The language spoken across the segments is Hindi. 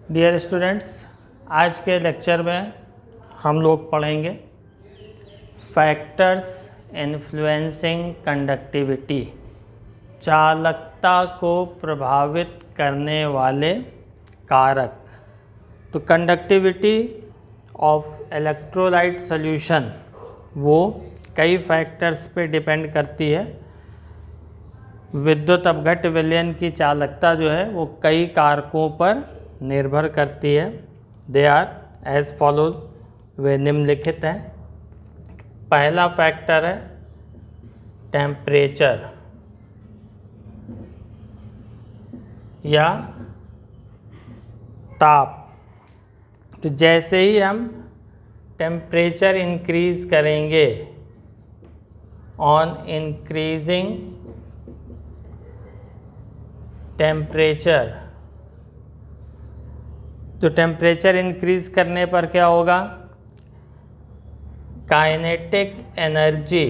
डियर स्टूडेंट्स, आज के लेक्चर में हम लोग पढ़ेंगे फैक्टर्स इन्फ्लुएंसिंग कंडक्टिविटी, चालकता को प्रभावित करने वाले कारक। तो कंडक्टिविटी ऑफ इलेक्ट्रोलाइट सॉल्यूशन वो कई फैक्टर्स पे डिपेंड करती है। विद्युत अपघट्य विलयन की चालकता जो है वो कई कारकों पर निर्भर करती है। दे आर एज फॉलोज, वे निम्नलिखित हैं। पहला फैक्टर है टेम्परेचर या ताप। तो जैसे ही हम टेम्परेचर इंक्रीज करेंगे, ऑन इंक्रीजिंग टेम्परेचर, तो टेम्परेचर इंक्रीज करने पर क्या होगा? Kinetic energy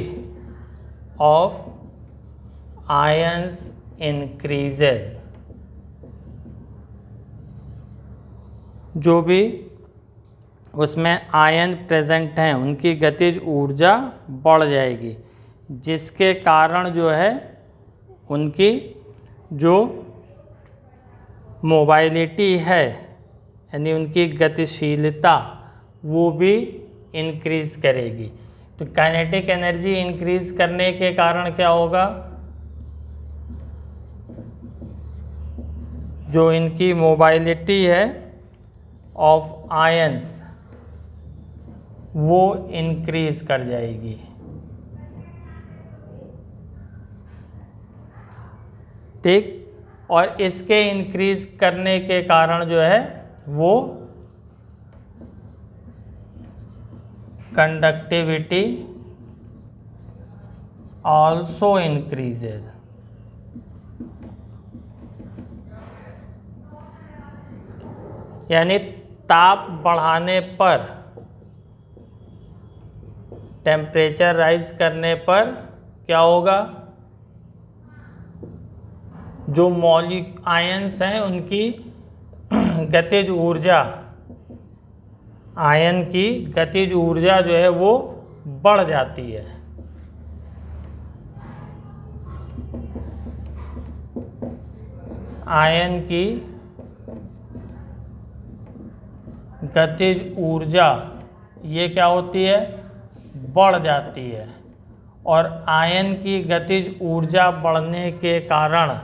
of ions increases. जो भी उसमें आयन प्रेजेंट हैं उनकी गतिज ऊर्जा बढ़ जाएगी, जिसके कारण जो है उनकी जो मोबाइलिटी है यानी उनकी गतिशीलता वो भी इंक्रीज करेगी। तो काइनेटिक एनर्जी इंक्रीज करने के कारण क्या होगा? जो इनकी मोबाइलिटी है ऑफ आयंस वो इंक्रीज कर जाएगी। ठीक, और इसके इंक्रीज करने के कारण जो है वो कंडक्टिविटी ऑल्सो इंक्रीजेज। यानी ताप बढ़ाने पर, टेम्परेचर राइज करने पर क्या होगा? जो आयंस हैं उनकी गतिज ऊर्जा, आयन की गतिज ऊर्जा जो है वो बढ़ जाती है। आयन की गतिज ऊर्जा ये क्या होती है? बढ़ जाती है। और आयन की गतिज ऊर्जा बढ़ने के कारण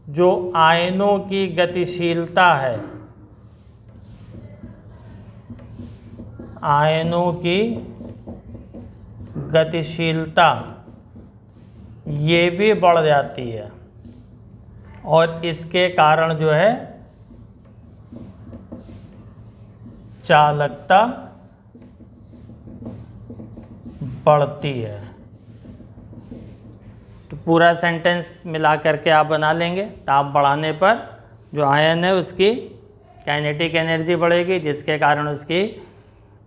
जो आयनों की गतिशीलता है, आयनों की गतिशीलता ये भी बढ़ जाती है, और इसके कारण जो है चालकता बढ़ती है। तो पूरा सेंटेंस मिला करके आप बना लेंगे। ताप बढ़ाने पर जो आयन है उसकी काइनेटिक एनर्जी बढ़ेगी, जिसके कारण उसकी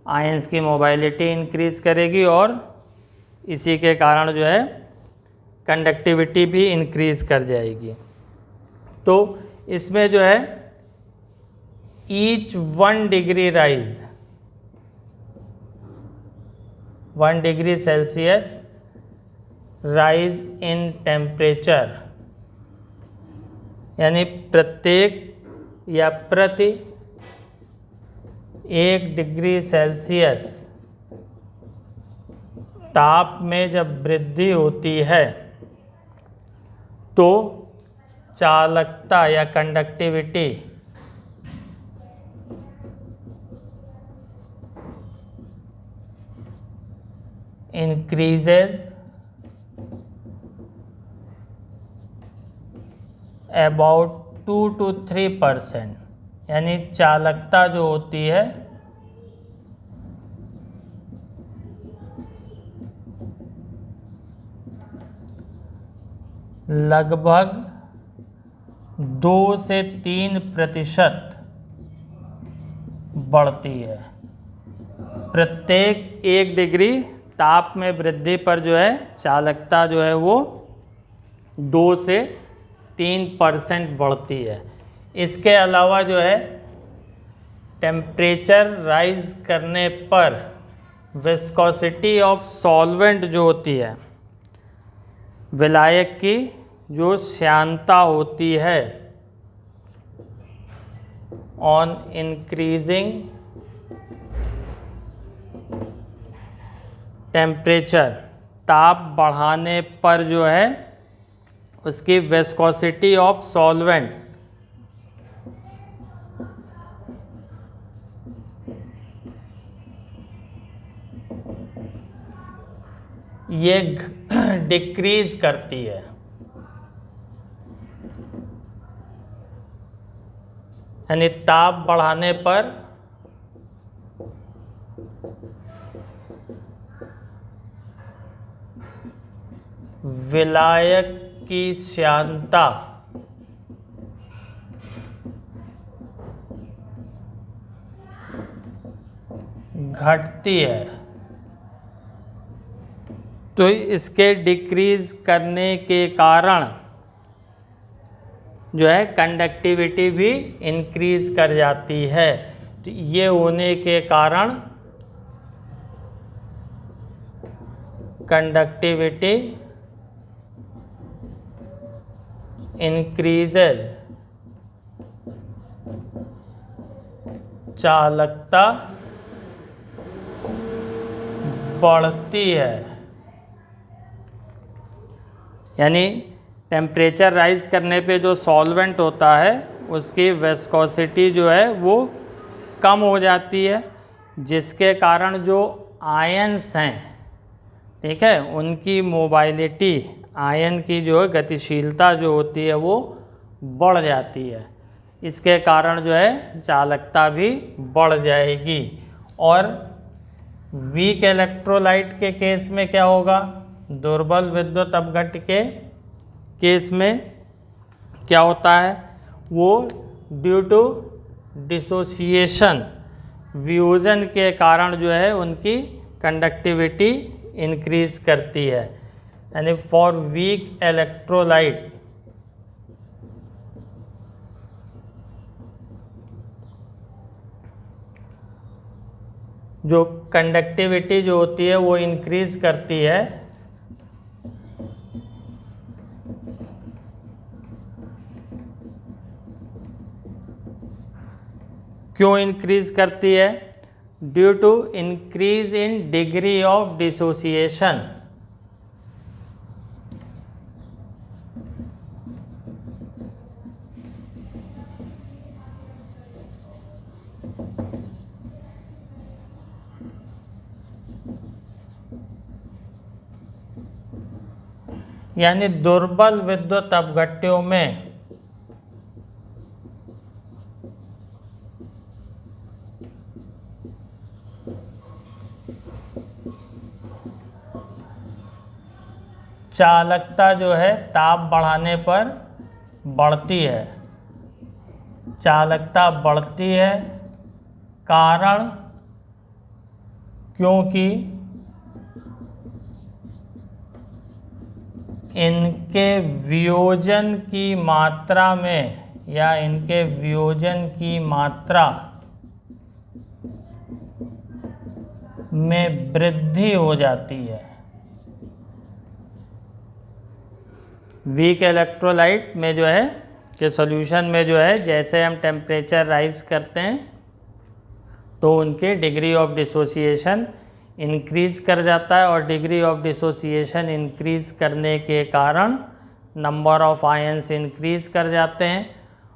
आयंस की मोबाइलिटी इंक्रीज करेगी, और इसी के कारण जो है कंडक्टिविटी भी इंक्रीज कर जाएगी। तो इसमें जो है each 1 degree rise, 1 degree Celsius rise in temperature, यानी प्रत्येक या प्रति 1 डिग्री सेल्सियस ताप में जब वृद्धि होती है तो चालकता या कंडक्टिविटी इंक्रीजेज अबाउट 2 to 3%। यानी चालकता जो होती है लगभग 2 से 3% बढ़ती है। प्रत्येक 1 डिग्री ताप में वृद्धि पर जो है चालकता जो है वो 2 से 3% बढ़ती है। इसके अलावा जो है टेम्परेचर राइज करने पर विस्कोसिटी ऑफ सॉल्वेंट जो होती है, विलायक की जो श्यानता होती है, ऑन इंक्रीजिंग टेम्परेचर, ताप बढ़ाने पर जो है उसकी विस्कोसिटी ऑफ सॉल्वेंट ये डिक्रीज करती है। यानी ताप बढ़ाने पर विलायक की श्यानता घटती है। तो इसके डिक्रीज करने के कारण जो है कंडक्टिविटी भी इंक्रीज कर जाती है। तो ये होने के कारण कंडक्टिविटी इंक्रीजेज, चालकता बढ़ती है। यानी टेम्परेचर राइज करने पे जो सॉल्वेंट होता है उसकी विस्कोसिटी जो है वो कम हो जाती है, जिसके कारण जो आयन्स हैं, ठीक है, उनकी मोबाइलिटी, आयन की जो है गतिशीलता जो होती है वो बढ़ जाती है। इसके कारण जो है चालकता भी बढ़ जाएगी। और वीक इलेक्ट्रोलाइट के केस में क्या होगा, दुर्बल विद्युत अपघट्य के केस में क्या होता है, वो ड्यू टू डिसोसिएशन, वियोजन के कारण जो है उनकी कंडक्टिविटी इंक्रीज करती है। यानी फॉर वीक इलेक्ट्रोलाइट जो कंडक्टिविटी जो होती है वो इंक्रीज करती है। क्यों इंक्रीज करती है? Due to increase in degree of dissociation. यानी दुर्बल विद्युत अपघट्यों में चालकता जो है ताप बढ़ाने पर बढ़ती है। चालकता बढ़ती है कारण क्योंकि इनके वियोजन की मात्रा में या इनके वियोजन की मात्रा में वृद्धि हो जाती है। वीक इलेक्ट्रोलाइट में जो है कि सॉल्यूशन में जो है जैसे हम टेम्परेचर राइज करते हैं तो उनके डिग्री ऑफ डिसोसिएशन इंक्रीज कर जाता है, और डिग्री ऑफ डिसोसिएशन इंक्रीज करने के कारण नंबर ऑफ आयंस इंक्रीज कर जाते हैं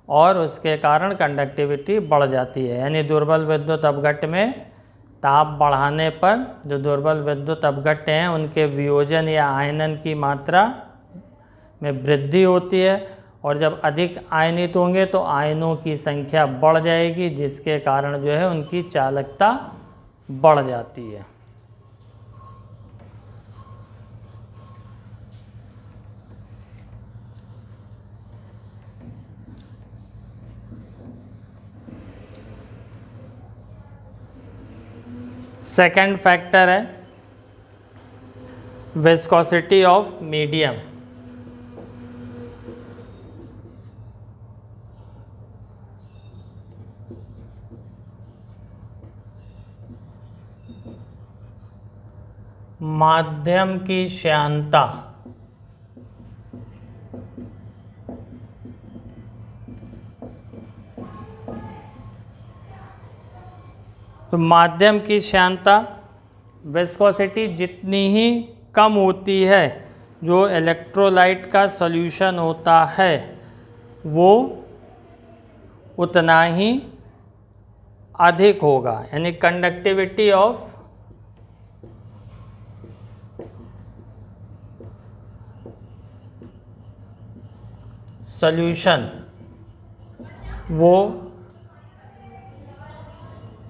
और उसके कारण कंडक्टिविटी बढ़ जाती है। यानी दुर्बल विद्युत अपघट्य में ताप बढ़ाने पर जो दुर्बल विद्युत अपघट्य हैं उनके वियोजन या आयनन की मात्रा में वृद्धि होती है, और जब अधिक आयनित होंगे तो आयनों की संख्या बढ़ जाएगी, जिसके कारण जो है उनकी चालकता बढ़ जाती है। सेकंड फैक्टर है विस्कोसिटी ऑफ मीडियम। माध्यम की श्यानता, तो माध्यम की श्यानता, विस्कोसिटी जितनी ही कम होती है, जो इलेक्ट्रोलाइट का सॉल्यूशन होता है वो उतना ही अधिक होगा, यानी कंडक्टिविटी ऑफ सॉल्यूशन वो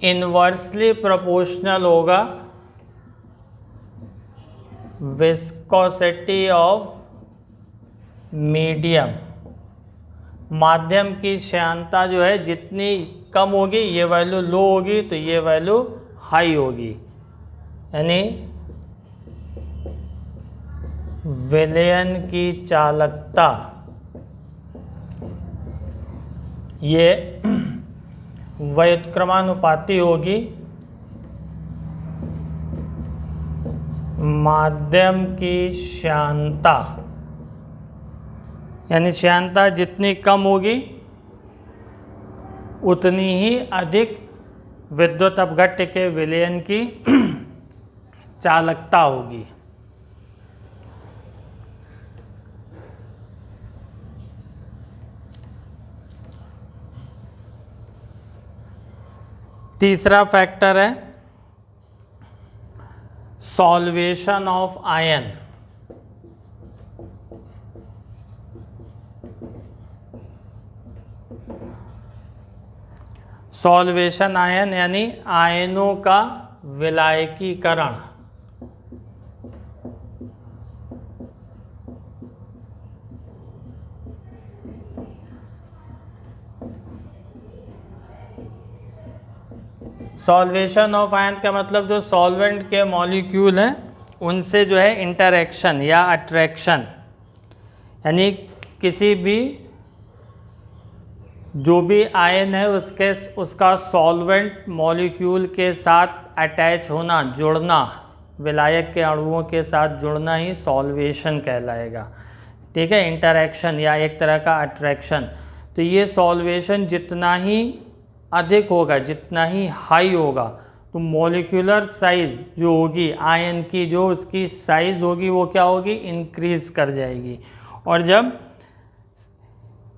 इनवर्सली प्रोपोर्शनल होगा विस्कोसिटी ऑफ मीडियम। माध्यम की श्यानता जो है जितनी कम होगी ये वैल्यू लो होगी तो ये वैल्यू हाई होगी, यानी विलयन की चालकता ये व्युत्क्रमानुपाती होगी माध्यम की श्यानता, यानी श्यानता जितनी कम होगी उतनी ही अधिक विद्युत अपघट्य के विलयन की चालकता होगी। तीसरा फैक्टर है solvation of ion. Solvation ion यानी आयनों का विलायकीकरण। सॉल्वेशन ऑफ आयन का मतलब जो सॉल्वेंट के मॉलिक्यूल हैं उनसे जो है इंटरैक्शन या अट्रैक्शन, यानी किसी भी जो भी आयन है उसका सॉल्वेंट मॉलिक्यूल के साथ अटैच होना, जुड़ना, विलायक के अणुओं के साथ जुड़ना ही सॉल्वेशन कहलाएगा। ठीक है, इंटरैक्शन या एक तरह का अट्रैक्शन। तो ये सॉल्वेशन जितना ही अधिक होगा, जितना ही हाई होगा, तो मॉलिक्यूलर साइज जो होगी आयन की, जो उसकी साइज होगी वो क्या होगी, इंक्रीज कर जाएगी। और जब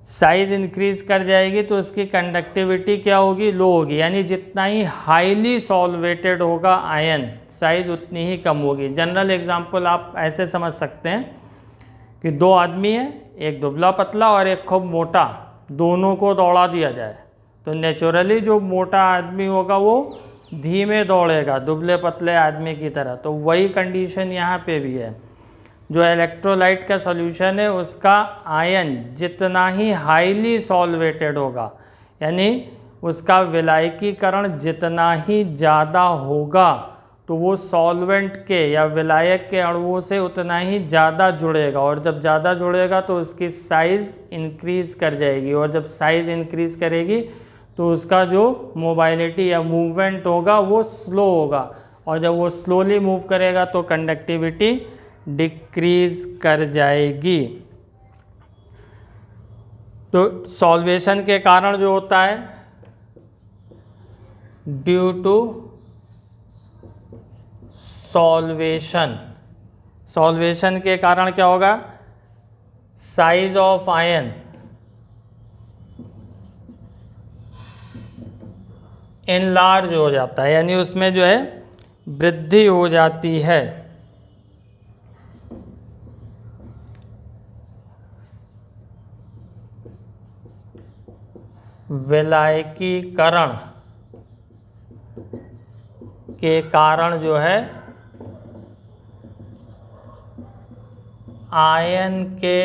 साइज इंक्रीज कर जाएगी तो उसकी कंडक्टिविटी क्या होगी, लो होगी। यानी जितना ही हाईली सॉल्वेटेड होगा आयन, साइज उतनी ही कम होगी। जनरल एग्जांपल आप ऐसे समझ सकते हैं कि दो आदमी हैं, एक दुबला पतला और एक खूब मोटा, दोनों को दौड़ा दिया जाए तो नेचुरली जो मोटा आदमी होगा वो धीमे दौड़ेगा दुबले पतले आदमी की तरह। तो वही कंडीशन यहाँ पे भी है। जो इलेक्ट्रोलाइट का सॉल्यूशन है उसका आयन जितना ही हाईली सॉल्वेटेड होगा, यानी उसका विलायकीकरण जितना ही ज़्यादा होगा, तो वो सॉल्वेंट के या विलायक के अणुओं से उतना ही ज़्यादा जुड़ेगा। और जब ज़्यादा जुड़ेगा तो उसकी साइज़ इंक्रीज़ कर जाएगी, और जब साइज़ इंक्रीज़ करेगी तो उसका जो मोबाइलिटी या मूवमेंट होगा वो स्लो होगा, और जब वो स्लोली मूव करेगा तो कंडक्टिविटी डिक्रीज कर जाएगी। तो सॉल्वेशन के कारण जो होता है, ड्यू टू सॉल्वेशन, सॉल्वेशन के कारण क्या होगा, साइज ऑफ आयन इनलार्ज हो जाता है, यानी उसमें जो है वृद्धि हो जाती है। विलायकीकरण के कारण जो है आयन के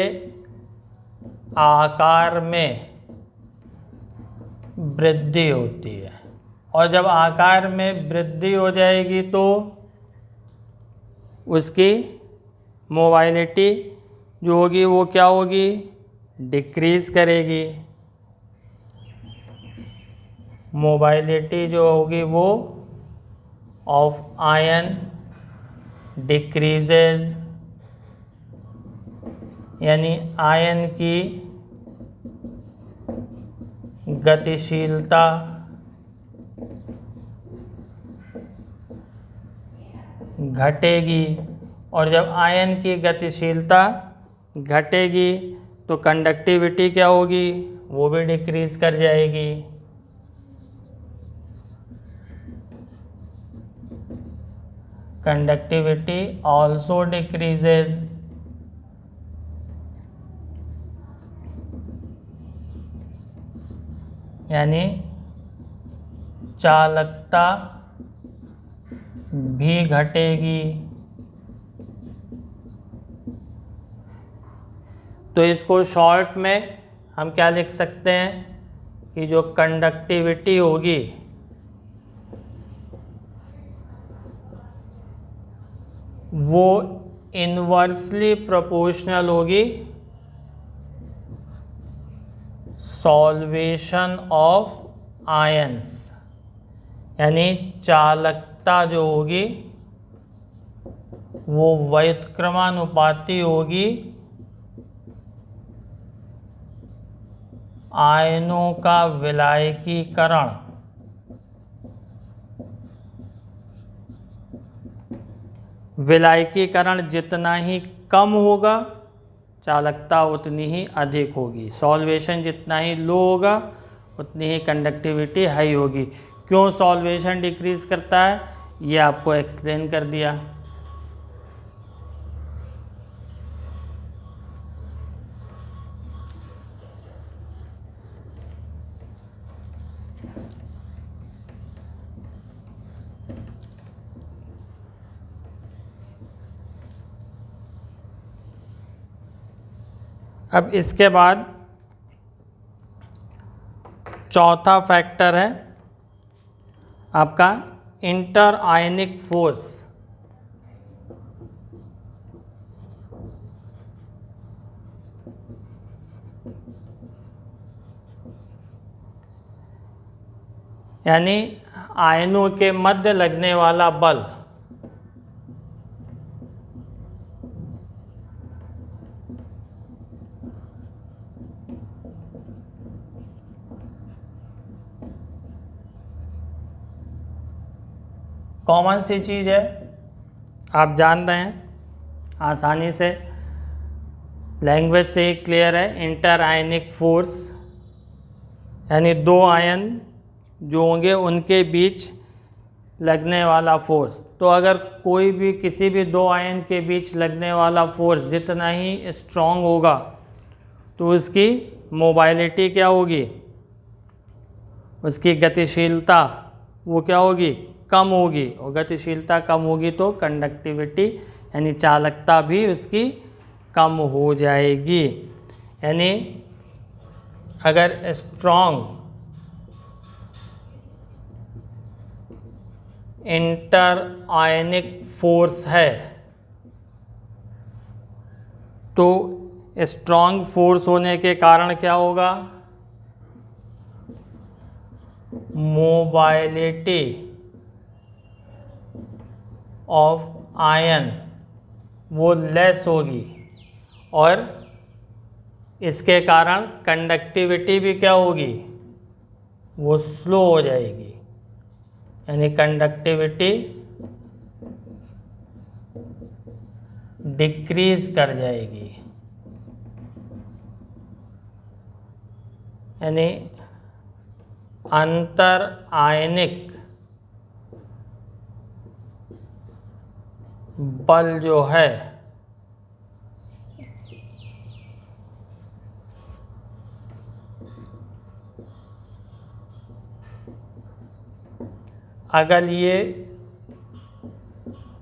आकार में वृद्धि होती है, और जब आकार में वृद्धि हो जाएगी तो उसकी मोबाइलिटी जो होगी वो क्या होगी, डिक्रीज करेगी। मोबाइलिटी जो होगी वो ऑफ आयन डिक्रीजेज, यानी आयन की गतिशीलता घटेगी। और जब आयन की गतिशीलता घटेगी तो कंडक्टिविटी क्या होगी, वो भी डिक्रीज कर जाएगी। कंडक्टिविटी ऑल्सो डिक्रीजेज, यानी चालकता भी घटेगी। तो इसको शॉर्ट में हम क्या लिख सकते हैं कि जो कंडक्टिविटी होगी वो इनवर्सली प्रोपोर्शनल होगी सॉल्वेशन ऑफ आयंस, यानी चालकता जो होगी वो व्युत्क्रमानुपाती होगी आयनों का विलायकीकरण। विलायकीकरण जितना ही कम होगा चालकता उतनी ही अधिक होगी, सॉल्वेशन जितना ही लो होगा उतनी ही कंडक्टिविटी हाई होगी। क्यों सॉल्वेशन डिक्रीज करता है ये आपको एक्सप्लेन कर दिया। अब इसके बाद चौथा फैक्टर है आपका इंटर आयनिक फोर्स। यानी आयनों के मध्य लगने वाला बल। कॉमन सी चीज़ है, आप जान रहे हैं आसानी से, लैंग्वेज से ही क्लियर है। इंटर आयनिक फोर्स यानी दो आयन जो होंगे उनके बीच लगने वाला फोर्स। तो अगर कोई भी किसी भी दो आयन के बीच लगने वाला फोर्स जितना ही स्ट्रॉन्ग होगा तो उसकी मोबाइलिटी क्या होगी, उसकी गतिशीलता वो क्या होगी, कम होगी। और गतिशीलता कम होगी तो कंडक्टिविटी यानी चालकता भी उसकी कम हो जाएगी। यानी अगर स्ट्रॉन्ग इंटर आयनिक फोर्स है तो स्ट्रॉन्ग फोर्स होने के कारण क्या होगा, मोबाइलिटी ऑफ आयन वो लेस होगी और इसके कारण कंडक्टिविटी भी क्या होगी, वो स्लो हो जाएगी। यानी कंडक्टिविटी डिक्रीज कर जाएगी। यानी अंतर आयनिक बल जो है अगर ये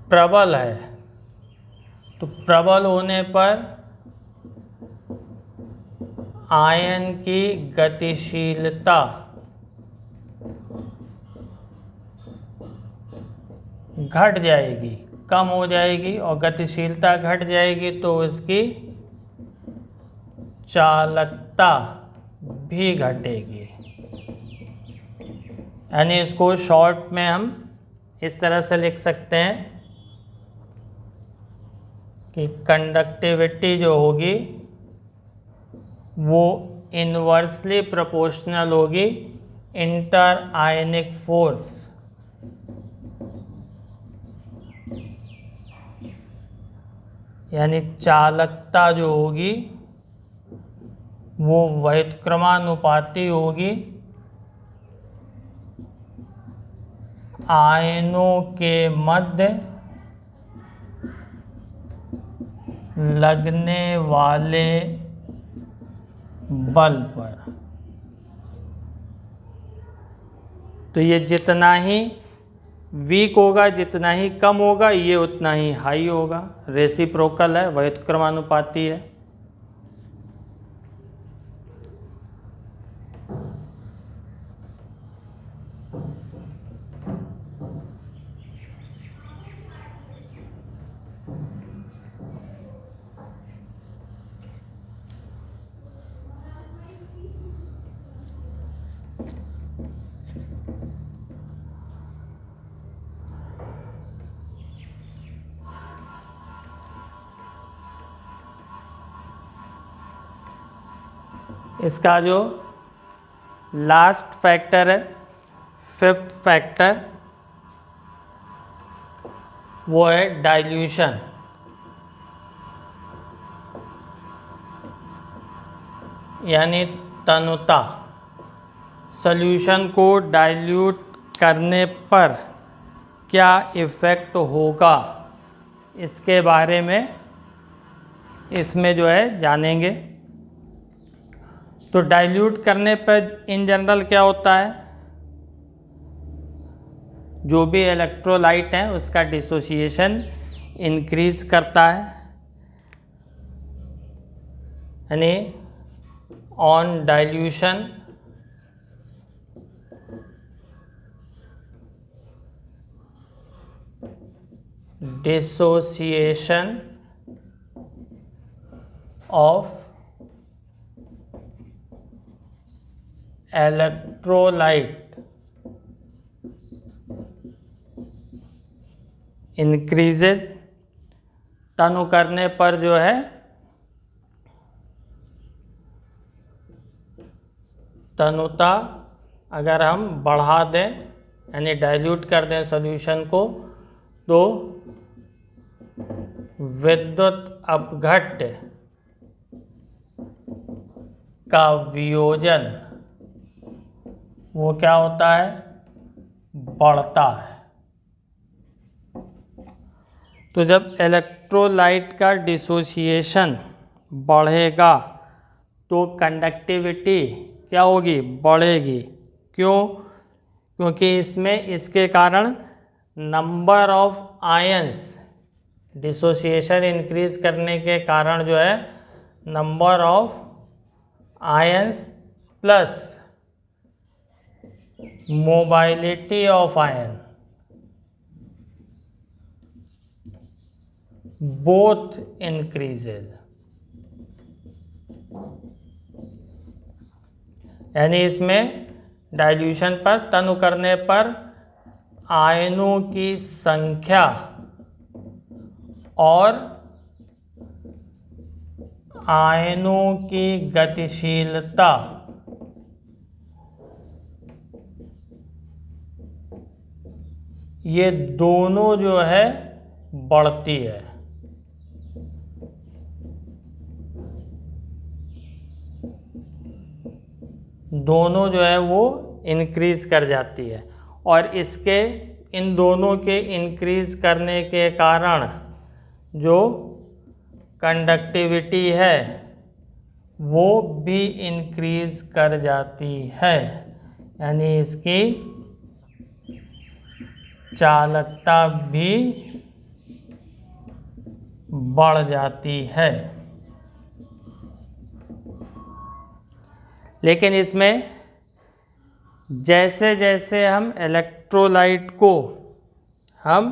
प्रबल है तो प्रबल होने पर आयन की गतिशीलता घट जाएगी, कम हो जाएगी। और गतिशीलता घट जाएगी तो इसकी चालकता भी घटेगी। यानी इसको शॉर्ट में हम इस तरह से लिख सकते हैं कि कंडक्टिविटी जो होगी वो इन्वर्सली प्रोपोर्शनल होगी इंटर आयनिक फोर्स, यानी चालकता जो होगी वो व्युत्क्रमानुपाती होगी आयनों के मध्य लगने वाले बल पर। तो ये जितना ही वीक होगा, जितना ही कम होगा, ये उतना ही हाई होगा। रेसिप्रोकल है, व्युत्क्रमानुपाती है। इसका जो लास्ट फैक्टर है, फिफ्थ फैक्टर, वो है डाइल्यूशन। यानी तनुता। सॉल्यूशन को डाइल्यूट करने पर क्या इफ़ेक्ट होगा, इसके बारे में इसमें जो है जानेंगे। तो डाइल्यूट करने पर इन जनरल क्या होता है, जो भी इलेक्ट्रोलाइट है उसका डिसोसिएशन इंक्रीज करता है, यानी on dilution dissociation of electrolyte increases. तनु करने पर जो है तनुता अगर हम बढ़ा दें, यानी डाइल्यूट कर दें सॉल्यूशन को, तो विद्युत अपघट्य का वियोजन वो क्या होता है, बढ़ता है। तो जब इलेक्ट्रोलाइट का डिसोसिएशन बढ़ेगा तो कंडक्टिविटी क्या होगी, बढ़ेगी। क्यों? क्योंकि इसमें इसके कारण number of ions, dissociation increase करने के कारण जो है number of ions plus mobility of ion both increases. यानी इसमें डाइल्यूशन पर, तनु करने पर आयनों की संख्या और आयनों की गतिशीलता ये दोनों जो है बढ़ती है। दोनों जो है वो इंक्रीज कर जाती है, और इसके इन दोनों के इंक्रीज करने के कारण जो कंडक्टिविटी है वो भी इंक्रीज कर जाती है, यानी इसकी चालकता भी बढ़ जाती है। लेकिन इसमें जैसे जैसे हम इलेक्ट्रोलाइट को हम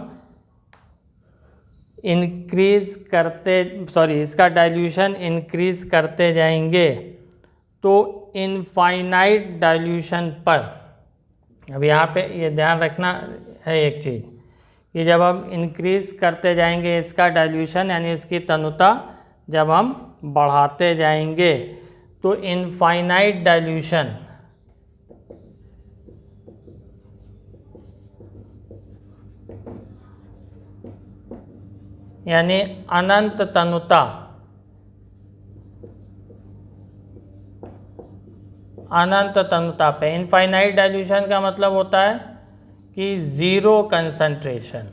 इंक्रीज करते, इसका डाइल्यूशन इंक्रीज करते जाएंगे, तो इनफाइनाइट डाइल्यूशन पर, अब यहाँ पे ये ध्यान रखना है एक चीज़ कि जब हम इंक्रीज करते जाएंगे इसका डाइल्यूशन यानी इसकी तनुता जब हम बढ़ाते जाएंगे तो इनफाइनाइट डाइल्यूशन यानी अनंत तनुता, अनंत तनुता पे, इनफाइनाइट डाइल्यूशन का मतलब होता है कि ज़ीरो कंसंट्रेशन,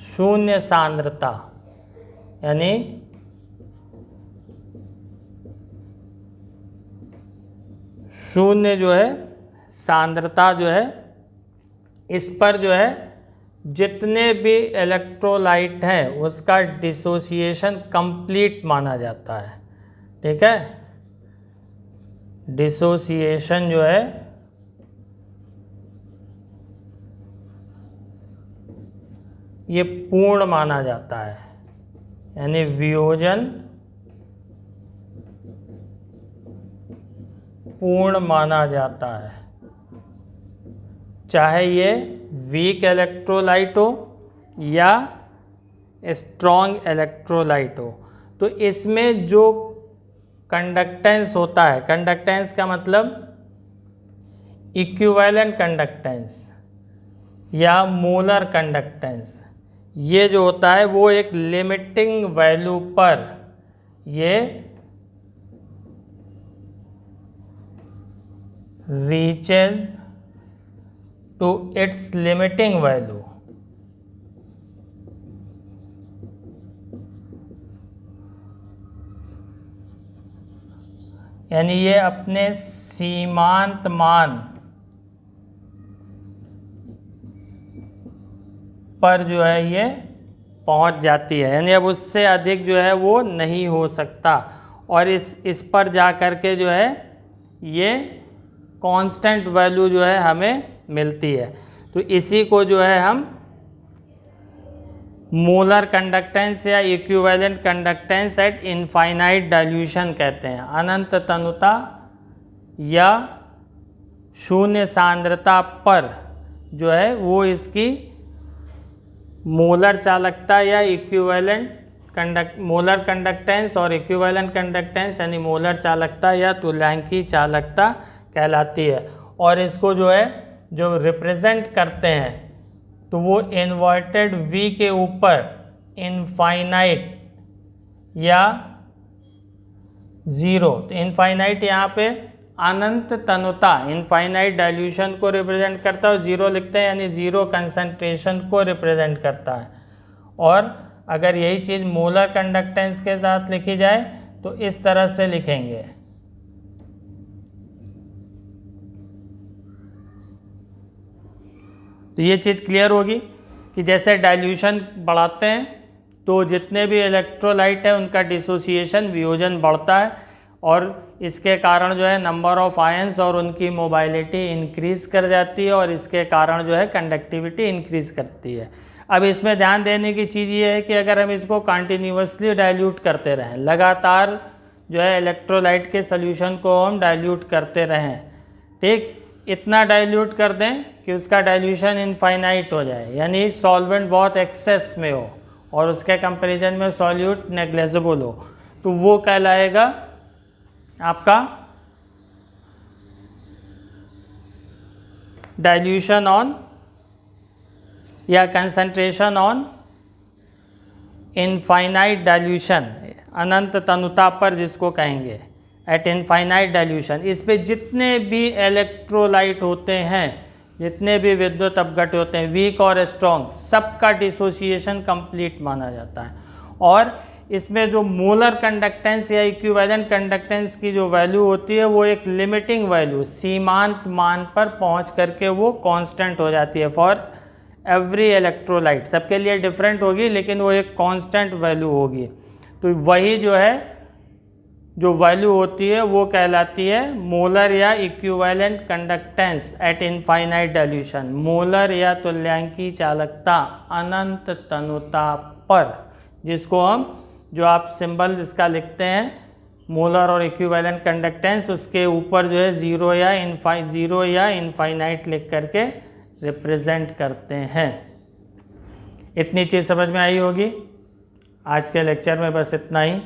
शून्य सांद्रता, यानी शून्य जो है सांद्रता जो है, इस पर जो है जितने भी इलेक्ट्रोलाइट हैं उसका डिसोसिएशन कंप्लीट माना जाता है। ठीक है, डिसोसिएशन जो है ये पूर्ण माना जाता है, यानी वियोजन पूर्ण माना जाता है, चाहे ये वीक इलेक्ट्रोलाइट हो या स्ट्रॉन्ग इलेक्ट्रोलाइट हो। तो इसमें जो कंडक्टेंस होता है, कंडक्टेंस का मतलब इक्विवेलेंट कंडक्टेंस या मोलर कंडक्टेंस, ये जो होता है वो एक लिमिटिंग वैल्यू पर ये reaches to its limiting value, यानी ये अपने सीमांत मान पर जो है ये पहुंच जाती है, यानी अब उससे अधिक जो है वो नहीं हो सकता, और इस पर जा कर के जो है ये कांस्टेंट वैल्यू जो है हमें मिलती है। तो इसी को जो है हम मोलर कंडक्टेंस या equivalent conductance eight infinite dilution कहते हैं। अनंत तनुता या शून्य सांद्रता पर जो है वो इसकी मोलर चालकता या इक्विवेलेंट मोलर कंडक्टेंस और इक्विवेलेंट कंडक्टेंस यानी मोलर चालकता या तुल्यांकी चालकता कहलाती है। और इसको जो है जो रिप्रेजेंट करते हैं तो वो इन्वर्टेड वी के ऊपर इनफाइनाइट या ज़ीरो, तो इनफाइनाइट यहाँ पे अनंत तनुता इनफाइनाइट डाइल्यूशन को रिप्रेजेंट करता है, और ज़ीरो लिखते हैं यानी ज़ीरो कंसंट्रेशन को रिप्रेजेंट करता है। और अगर यही चीज़ मोलर कंडक्टेंस के साथ लिखी जाए तो इस तरह से लिखेंगे, तो ये चीज़ क्लियर होगी कि जैसे डाइल्यूशन बढ़ाते हैं तो जितने भी इलेक्ट्रोलाइट हैं उनका डिसोसिएशन वियोजन बढ़ता है, और इसके कारण जो है नंबर ऑफ आयंस और उनकी मोबाइलिटी इंक्रीज कर जाती है, और इसके कारण जो है कंडक्टिविटी इंक्रीज करती है। अब इसमें ध्यान देने की चीज़ ये है कि अगर हम इसको कंटिन्यूसली डाइल्यूट करते रहें, लगातार जो है इलेक्ट्रोलाइट के सोल्यूशन को हम डाइल्यूट करते रहें, ठीक, इतना डाइल्यूट कर दें कि उसका डाइल्यूशन इनफाइनाइट हो जाए, यानी सॉल्वेंट बहुत एक्सेस में हो और उसके कंपैरिजन में सॉल्यूट नेग्लेजिबल हो, तो वो कहलाएगा आपका डाइल्यूशन ऑन या कंसंट्रेशन ऑन इनफाइनाइट डाइल्यूशन, अनंत तनुता पर जिसको कहेंगे एट इनफाइनाइट डाइल्यूशन। इस पे जितने भी इलेक्ट्रोलाइट होते हैं, जितने भी विद्युत अपघट्य होते हैं, वीक और स्ट्रॉन्ग, सबका डिसोसिएशन कंप्लीट माना जाता है। और इसमें जो मोलर कंडक्टेंस या इक्विवेलेंट कंडक्टेंस की जो वैल्यू होती है वो एक लिमिटिंग वैल्यू, सीमांत मान पर पहुंच करके वो कांस्टेंट हो जाती है फॉर एवरी इलेक्ट्रोलाइट, सबके लिए डिफरेंट होगी लेकिन वो एक कांस्टेंट वैल्यू होगी। तो वही जो है जो वैल्यू होती है वो कहलाती है मोलर या equivalent conductance eight infinite dilution, molar या तुल्यांकी चालकता अनंत तनुता पर, जिसको हम जो आप सिंबल इसका लिखते हैं मोलर और इक्विवेलेंट कंडक्टेंस, उसके ऊपर जो है ज़ीरो या इनफाइनाइट लिख करके रिप्रेजेंट करते हैं। इतनी चीज़ समझ में आई होगी। आज के लेक्चर में बस इतना ही।